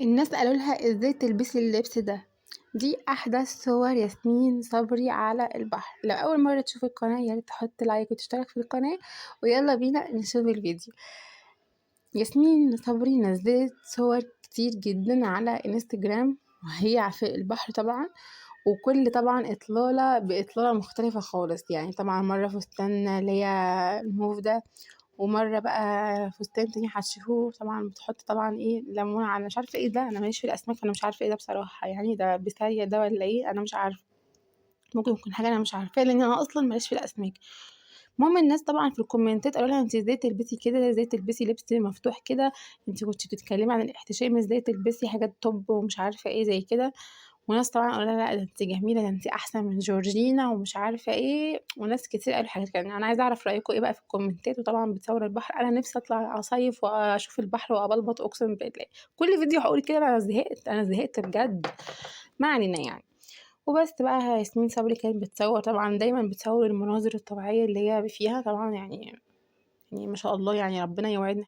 الناس قالوا لها ازاي تلبسي اللبس ده. دي احدث صور ياسمين صبري على البحر. لو اول مره تشوف القناه يا ريت تحط لايك وتشترك في القناه، ويلا بينا نشوف الفيديو. ياسمين صبري نزلت صور كتير جدا على انستجرام وهي في البحر طبعا، وكل طبعا اطلاله باطلاله مختلفه خالص. يعني طبعا مره فستان اللي هي الموف ده، ومره بقى فستان تاني هتشوفوه طبعا بتحط طبعا ايه ليمون على مش عارفه ايه ده. انا ماليش في الاسماك فانا مش عارفه ايه ده بصراحه، يعني ده بسارية ده ولا ايه انا مش عارفه، ممكن يكون حاجه انا مش عارفاها لان انا اصلا ماليش في الاسماك. المهم الناس طبعا في الكومنتات قالوا لها انت ازاي تلبسي كده، ازاي تلبسي لبس مفتوح كده، انت كنتي بتتكلمي عن الاحتشام، ازاي تلبسي حاجات توب ومش عارفه ايه زي كده. وناس طبعا قالوا لها لا ده انت جميله، ده انت احسن من جورجينا ومش عارفه ايه، وناس كتير قالوا حاجات كده. انا عايزه اعرف رايكم ايه بقى في الكومنتات. وطبعا بتصور البحر، انا نفسي اطلع اصيف واشوف البحر وابلبط اقسم بالله. كل فيديو هقول كده انا زهقت، انا زهقت بجد. ما علينا يعني. وبس بقى ياسمين صبري كانت بتصور طبعا، دايما بتصور المناظر الطبيعيه اللي هي فيها طبعا، يعني ما شاء الله، يعني ربنا يوعدنا.